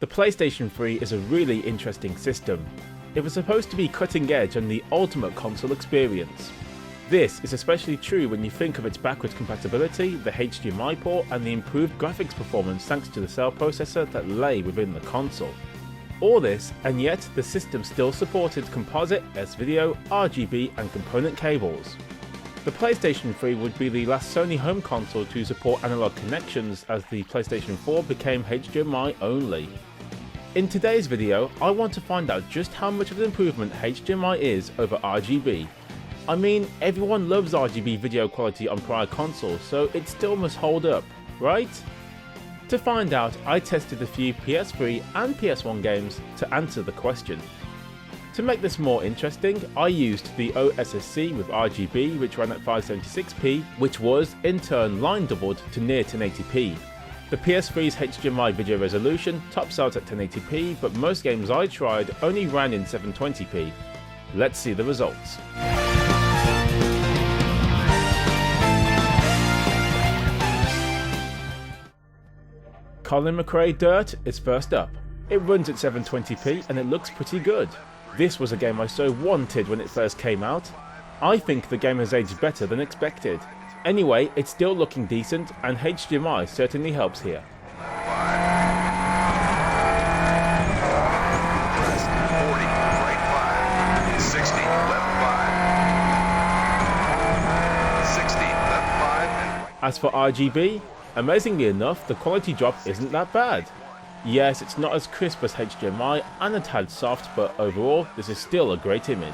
The PlayStation 3 is a really interesting system. It was supposed to be cutting edge and the ultimate console experience. This is especially true when you think of its backwards compatibility, the HDMI port, and the improved graphics performance thanks to the cell processor that lay within the console. All this, and yet the system still supported composite, S-video, RGB and component cables. The PlayStation 3 would be the last Sony home console to support analog connections, as the PlayStation 4 became HDMI only. In today's video, I want to find out just how much of an improvement HDMI is over RGB. I mean, everyone loves RGB video quality on prior consoles, so it still must hold up, right? To find out, I tested a few PS3 and PS1 games to answer the question. To make this more interesting, I used the OSSC with RGB, which ran at 576p, which was, in turn, line doubled to near 1080p. The PS3's HDMI video resolution tops out at 1080p, but most games I tried only ran in 720p. Let's see the results. Colin McRae Dirt is first up. It runs at 720p and it looks pretty good. This was a game I so wanted when it first came out. I think the game has aged better than expected. Anyway, it's still looking decent and HDMI certainly helps here. As for RGB, amazingly enough, the quality drop isn't that bad. Yes, it's not as crisp as HDMI and a tad soft, but overall, this is still a great image.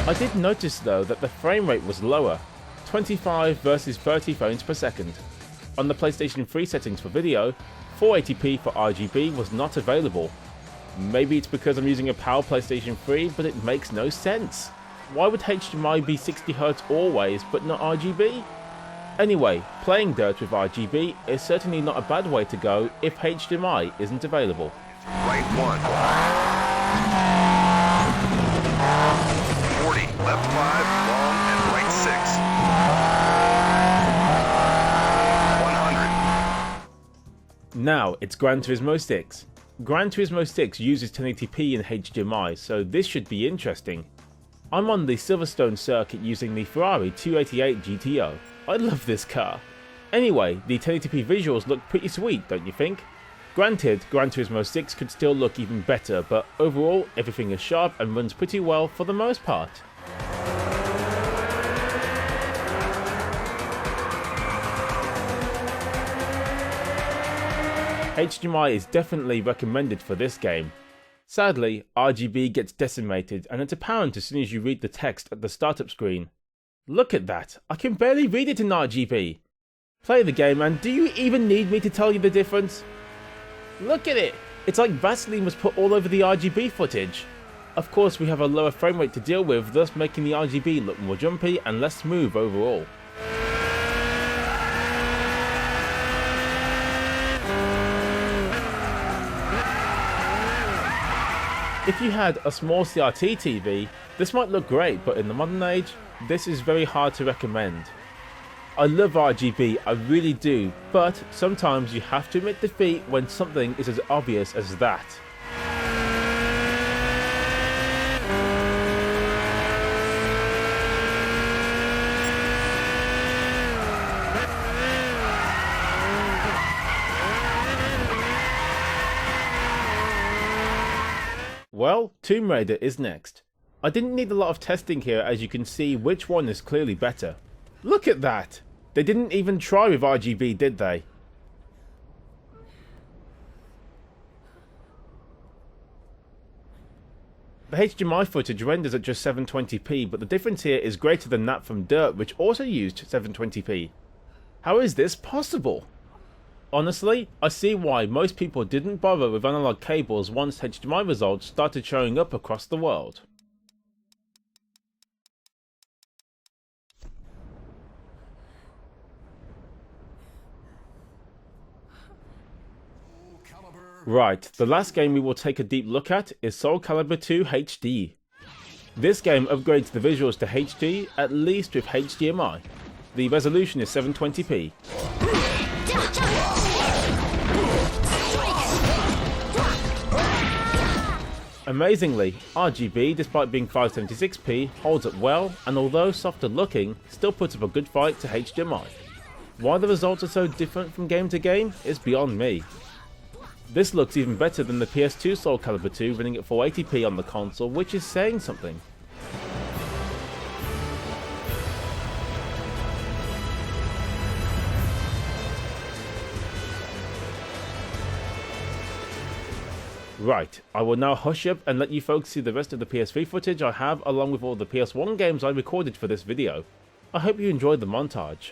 I did notice though that the frame rate was lower, 25 versus 30 frames per second. On the PlayStation 3 settings for video, 480p for RGB was not available. Maybe it's because I'm using a PAL PlayStation 3, but it makes no sense. Why would HDMI be 60Hz always, but not RGB? Anyway, playing Dirt with RGB is certainly not a bad way to go if HDMI isn't available. Right 1. 40, left 5, long and right 6. 100. Now it's Gran Turismo 6. Gran Turismo 6 uses 1080p in HDMI, so this should be interesting. I'm on the Silverstone circuit using the Ferrari 288 GTO. I love this car. Anyway, the 1080p visuals look pretty sweet, don't you think? Granted, Gran Turismo 6 could still look even better, but overall everything is sharp and runs pretty well for the most part. HDMI is definitely recommended for this game. Sadly, RGB gets decimated and it's apparent as soon as you read the text at the startup screen. Look at that, I can barely read it in RGB. Play the game and do you even need me to tell you the difference? Look at it, it's like Vaseline was put all over the RGB footage. Of course we have a lower frame rate to deal with, thus making the RGB look more jumpy and less smooth overall. If you had a small CRT TV, this might look great, but in the modern age, this is very hard to recommend. I love RGB, I really do, but sometimes you have to admit defeat when something is as obvious as that. Well, Tomb Raider is next. I didn't need a lot of testing here, as you can see which one is clearly better. Look at that! They didn't even try with RGB, did they? The HDMI footage renders at just 720p, but the difference here is greater than that from Dirt, which also used 720p. How is this possible? Honestly, I see why most people didn't bother with analog cables once HDMI results started showing up across the world. Right, the last game we will take a deep look at is Soul Calibur II HD. This game upgrades the visuals to HD, at least with HDMI. The resolution is 720p. Amazingly, RGB, despite being 576p, holds up well, and although softer looking, still puts up a good fight to HDMI. Why the results are so different from game to game is beyond me. This looks even better than the PS2 Soul Calibur II running at 480p on the console, which is saying something. Right, I will now hush up and let you folks see the rest of the PS3 footage I have along with all the PS1 games I recorded for this video. I hope you enjoyed the montage.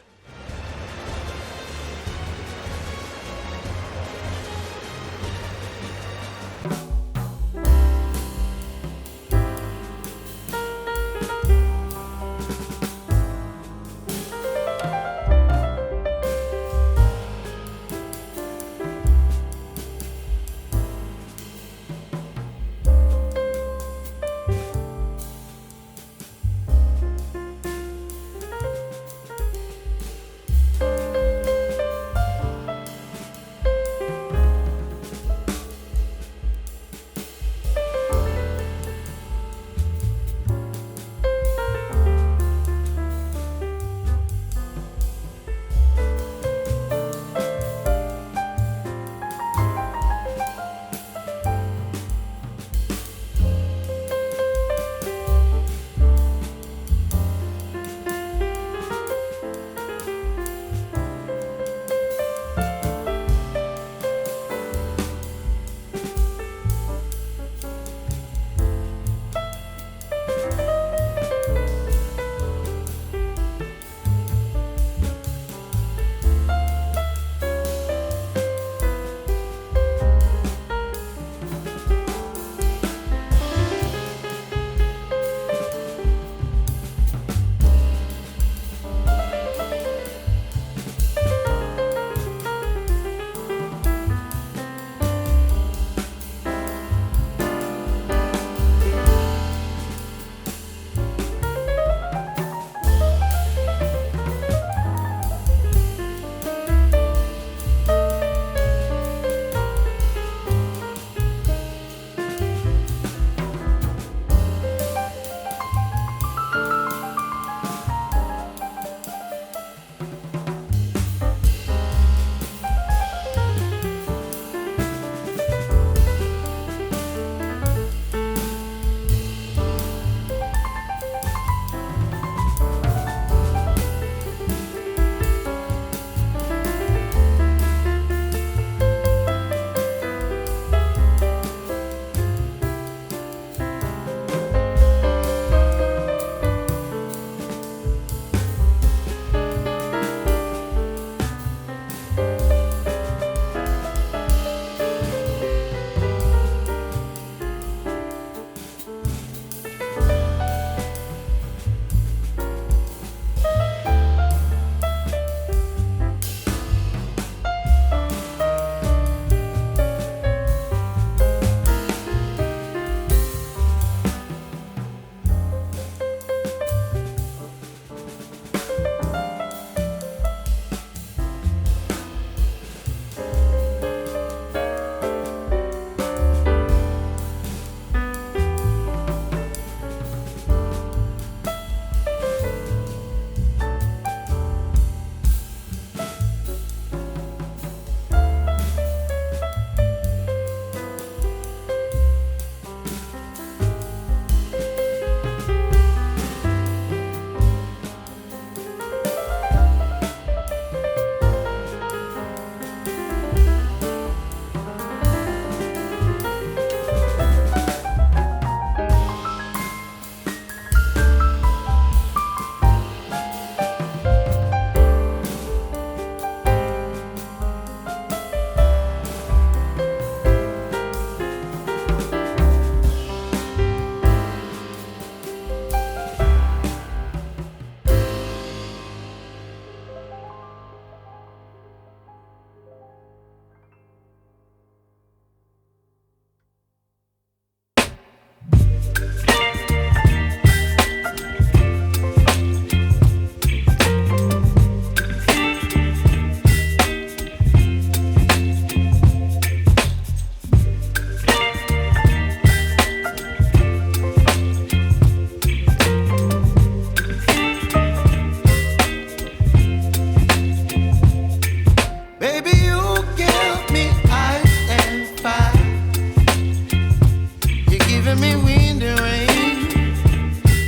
giving me wind and rain.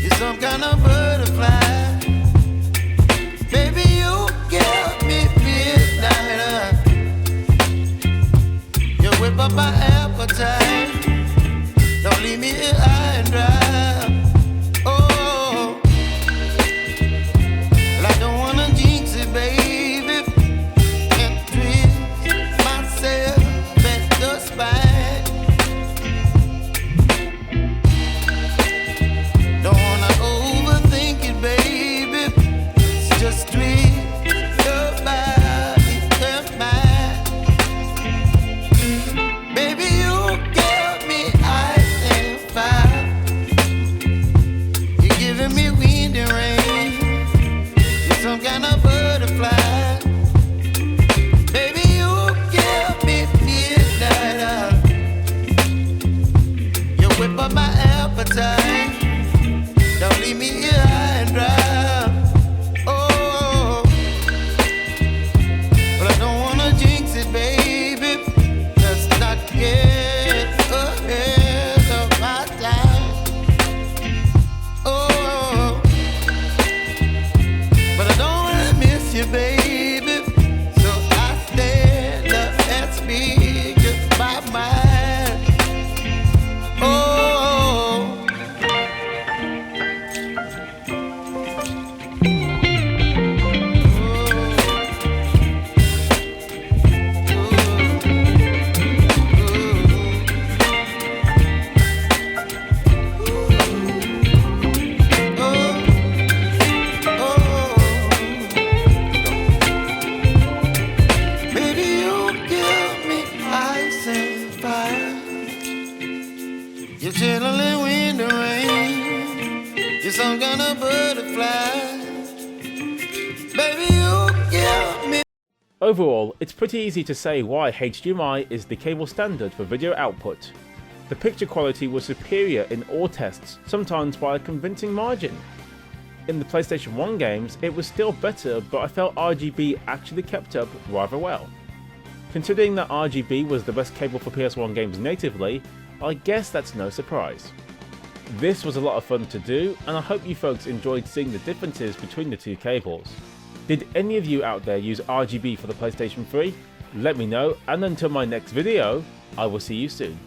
You're some kind of butterfly. Baby, you give me midnight. You whip up my appetite. Don't leave me here high and dry. Oh, well, I don't wanna jinx it, baby. Can't twist myself at the spine. Don't wanna overthink it, baby. It's just twist your body and mine. Baby, you give me ice and fire. You're giving me wind and rain. You're some kind of butterfly. Baby, you give me midnight. You whip up my appetite. Don't leave me here high and dry. Oh, but I don't wanna jinx it, baby. Let's not get ahead of my time. Oh, but I don't wanna miss you, baby. So I stand up and speak just my mind. Oh. Baby, you give me ice and fire. You're chilling wind and rain. You're some kind of butterfly. Baby, you give me. Overall, it's pretty easy to say why HDMI is the cable standard for video output. The picture quality was superior in all tests, sometimes by a convincing margin. In the PlayStation 1 games, it was still better, but I felt RGB actually kept up rather well. Considering that RGB was the best cable for PS1 games natively, I guess that's no surprise. This was a lot of fun to do, and I hope you folks enjoyed seeing the differences between the two cables. Did any of you out there use RGB for the PlayStation 3? Let me know, and until my next video, I will see you soon.